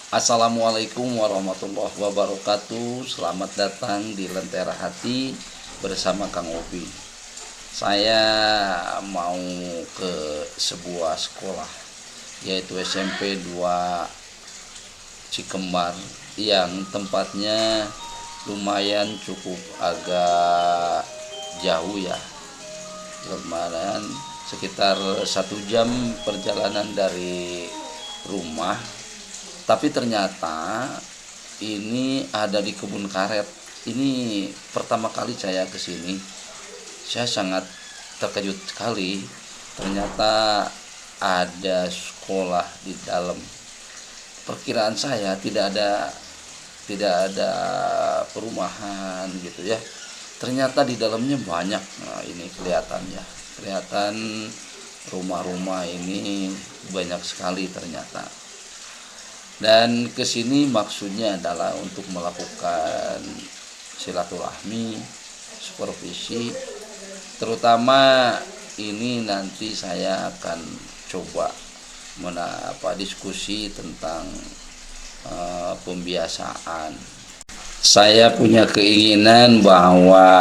Assalamualaikum warahmatullahi wabarakatuh. Selamat datang di Lentera Hati bersama Kang Obi. Saya mau ke sebuah sekolah yaitu SMP 2 Cikembar yang tempatnya lumayan cukup agak jauh ya. Lumayan sekitar 1 jam perjalanan dari rumah. Tapi ternyata ini ada di kebun karet. Ini pertama kali saya ke sini. Saya sangat terkejut sekali. Ternyata ada sekolah di dalam. Perkiraan saya tidak ada perumahan gitu ya. Ternyata di dalamnya banyak. Nah, ini kelihatan rumah-rumah ini banyak sekali ternyata. Dan kesini maksudnya adalah untuk melakukan silaturahmi, supervisi, terutama ini nanti saya akan coba diskusi tentang pembiasaan. Saya punya keinginan bahwa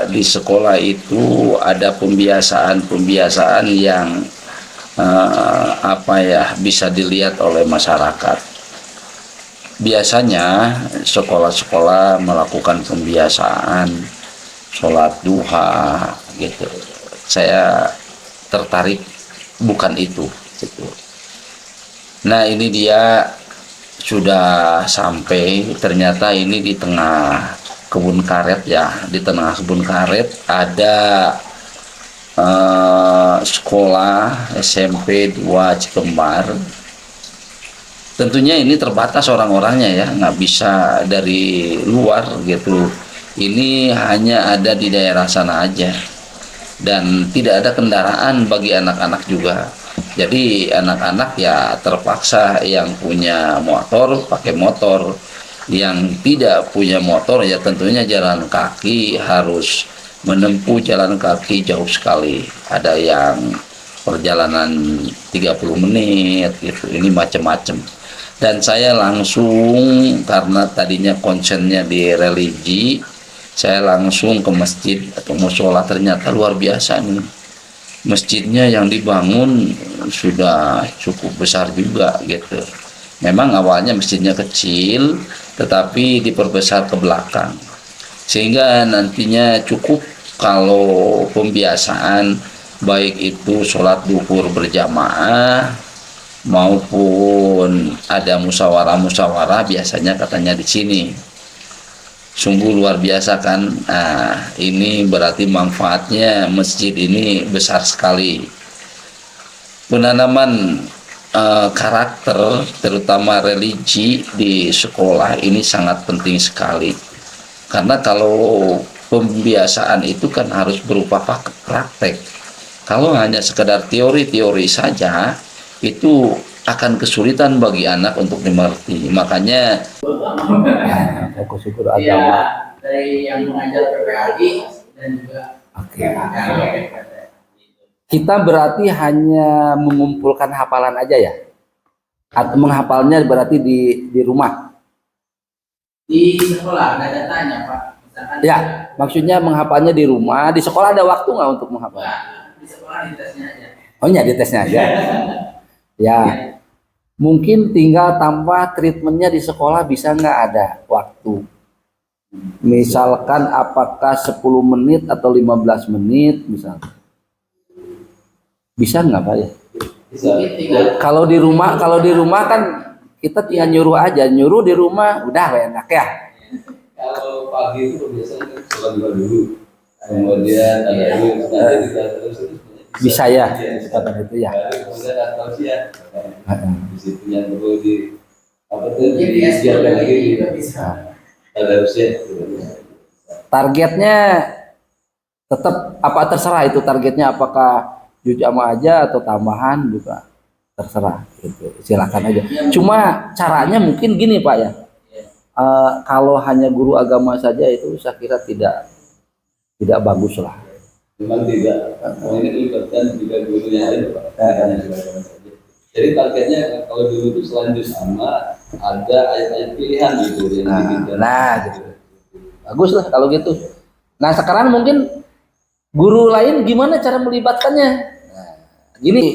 di sekolah itu ada pembiasaan yang bisa dilihat oleh masyarakat. Biasanya sekolah-sekolah melakukan pembiasaan sholat duha gitu. Saya tertarik bukan itu gitu. Nah, ini dia sudah sampai. Ternyata ini di tengah kebun karet ya. Di tengah kebun karet ada sekolah SMP 2 Cikembar. Tentunya ini terbatas orang-orangnya ya, nggak bisa dari luar gitu. Ini hanya ada di daerah sana aja dan tidak ada kendaraan bagi anak-anak juga. Jadi anak-anak ya terpaksa yang punya motor pakai motor, yang tidak punya motor ya tentunya jalan kaki, harus menempuh jalan kaki jauh sekali. Ada yang perjalanan 30 menit gitu, ini macam-macam. Dan saya langsung, karena tadinya konsennya di religi, saya langsung ke masjid atau musola. Ternyata luar biasa nih masjidnya, yang dibangun sudah cukup besar juga gitu. Memang awalnya masjidnya kecil tetapi diperbesar ke belakang sehingga nantinya cukup kalau pembiasaan, baik itu sholat duhur berjamaah maupun ada musyawarah biasanya katanya di sini. Sungguh luar biasa kan. Nah, ini berarti manfaatnya masjid ini besar sekali. Penanaman karakter terutama religi di sekolah ini sangat penting sekali. Karena kalau pembiasaan itu kan harus berupa praktek. Kalau hanya sekedar teori-teori saja, itu akan kesulitan bagi anak untuk dimengerti. Makanya fokus syukur agama dari yang mengajar PPAI dan juga kita berarti hanya mengumpulkan hafalan aja ya, atau menghafalnya berarti di rumah di sekolah ada datanya Pak. Misalkan ya, maksudnya menghafalnya di rumah. Di sekolah ada waktu nggak untuk menghafal? di sekolah di tesnya aja. Oh ya, di tesnya aja. Ya, mungkin tinggal tambah treatmentnya di sekolah, bisa nggak ada waktu? Misalkan apakah 10 menit atau 15 menit misalkan. Bisa nggak Pak ya? Bisa. Kalau di rumah kan kita tinggal nyuruh aja, nyuruh di rumah udah enak ya. Kalau pagi itu biasanya sholat duha dulu, kemudian ada terus Bisa ya, katakan itu ya. kemudian ada tausiah. Di situ yang perlu di Mungkin di SPL lagi juga bisa. ada usia. Targetnya tetap apa, terserah itu targetnya, apakah juz amma aja atau tambahan juga terserah gitu. Silakan aja. Cuma caranya mungkin gini Pak ya. Kalau hanya guru agama saja itu saya kira tidak bagus lah. Memang tidak. Ini libatkan juga gurunya ada Pak. Jadi targetnya kalau dulu itu selain juz amma ada ayat-ayat pilihan gitu yang dibikin. Gitu. Bagus lah kalau gitu. Nah sekarang mungkin guru lain gimana cara melibatkannya? Nah, gini,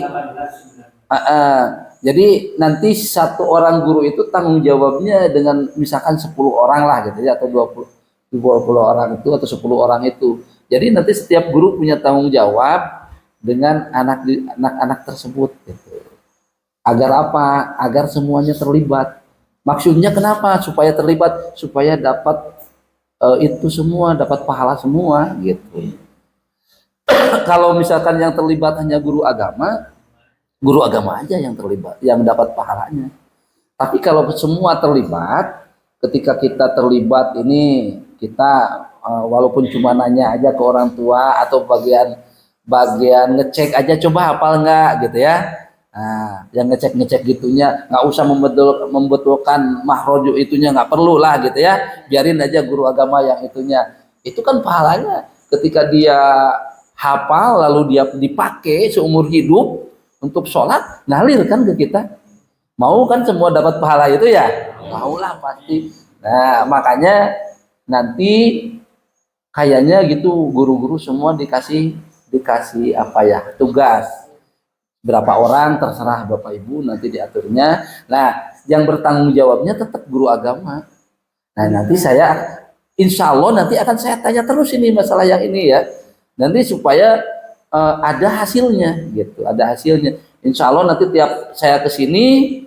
jadi nanti satu orang guru itu tanggung jawabnya dengan misalkan 10 orang lah gitu ya, atau 20 orang itu atau 10 orang itu. Jadi nanti setiap guru punya tanggung jawab dengan anak-anak tersebut gitu. Agar apa? Agar semuanya terlibat. Maksudnya kenapa? Supaya terlibat, supaya dapat itu semua, dapat pahala semua gitu. Kalau misalkan yang terlibat hanya guru agama aja yang terlibat, yang dapat pahalanya. Tapi kalau semua terlibat, ketika kita terlibat ini, kita walaupun cuma nanya aja ke orang tua atau bagian ngecek aja, coba hafal nggak gitu ya. Nah, yang ngecek gitunya nggak usah membetulkan mahroju itunya, nggak perlu lah gitu ya, biarin aja guru agama yang itunya. Itu kan pahalanya ketika dia hafal lalu dia dipakai seumur hidup untuk sholat, ngalir kan ke kita. Mau kan semua dapat pahala itu ya? Mau lah pasti. Nah makanya nanti kayaknya gitu guru-guru semua dikasih apa ya, tugas. Berapa orang terserah Bapak Ibu nanti diaturnya. Nah, yang bertanggung jawabnya tetap guru agama. Nah, nanti saya insya Allah nanti akan saya tanya terus ini masalah yang ini ya. Nanti supaya ada hasilnya gitu, ada hasilnya. Insya Allah nanti tiap saya ke sini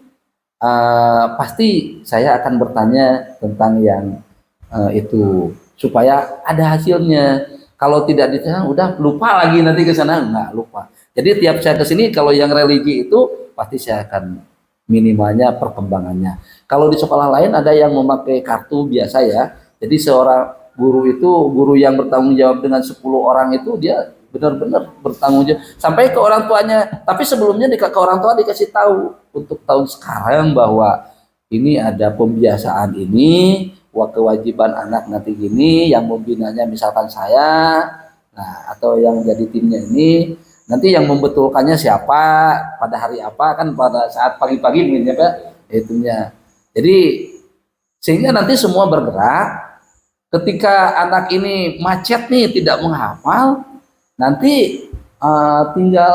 pasti saya akan bertanya tentang yang itu supaya ada hasilnya. Kalau tidak ditanya udah lupa lagi nanti ke sana, nggak lupa. Jadi tiap saya ke sini kalau yang religi itu pasti saya akan minimalnya perkembangannya. Kalau di sekolah lain ada yang memakai kartu biasa ya. Jadi seorang guru itu, guru yang bertanggung jawab dengan 10 orang itu dia benar-benar bertanggung jawab sampai ke orang tuanya. Tapi sebelumnya ke orang tua dikasih tahu untuk tahun sekarang bahwa ini ada pembiasaan ini, kewajiban anak nanti gini, yang membinanya misalkan saya, nah atau yang jadi timnya ini. Nanti yang membetulkannya siapa, pada hari apa, kan pada saat pagi-pagi ini ya itunya. Jadi sehingga nanti semua bergerak. Ketika anak ini macet nih tidak menghafal, nanti tinggal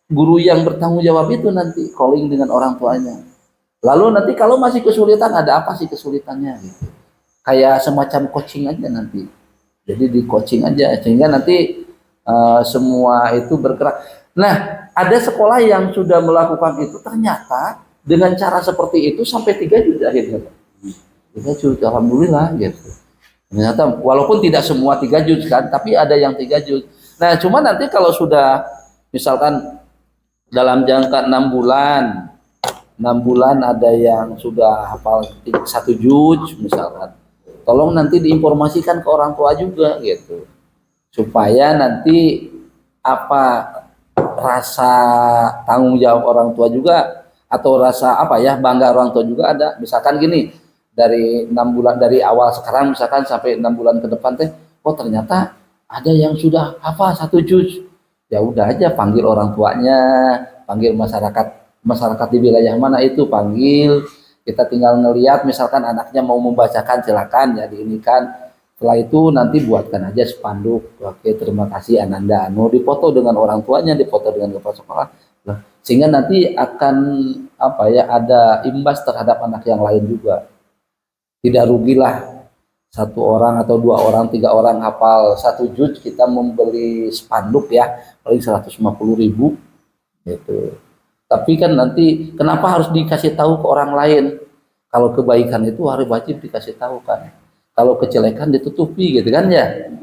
guru yang bertanggung jawab itu nanti calling dengan orang tuanya. Lalu nanti kalau masih kesulitan, ada apa sih kesulitannya gitu. Kayak semacam coaching aja nanti. Jadi di coaching aja sehingga nanti semua itu bergerak. Nah, ada sekolah yang sudah melakukan itu ternyata dengan cara seperti itu sampai 3 juz akhirnya. 3 juz, alhamdulillah gitu. Ternyata walaupun tidak semua 3 juz kan, tapi ada yang 3 juz. Nah, cuma nanti kalau sudah misalkan dalam jangka 6 bulan, 6 bulan ada yang sudah hafal 1 juz misalkan. Tolong nanti diinformasikan ke orang tua juga gitu. Supaya nanti apa rasa tanggung jawab orang tua juga atau rasa apa ya bangga orang tua juga ada. Misalkan gini, dari 6 bulan dari awal sekarang misalkan sampai 6 bulan ke depan teh, oh ternyata ada yang sudah hafal 1 juz. Ya udah aja panggil orang tuanya, panggil masyarakat di wilayah mana itu panggil. Kita tinggal ngelihat misalkan anaknya mau membacakan silakan ya diinikan. Setelah itu nanti buatkan aja spanduk, oke terima kasih Ananda Anu, dipoto dengan orang tuanya, dipoto dengan kepala sekolah, sehingga nanti akan apa ya ada imbas terhadap anak yang lain juga. Tidak rugilah 1 orang atau 2 orang 3 orang hafal 1 juz, kita membeli spanduk ya paling 150.000 gitu. Tapi kan nanti kenapa harus dikasih tahu ke orang lain? Kalau kebaikan itu harus wajib dikasih tahu kan. Kalau kejelekan ditutupi gitu kan ya.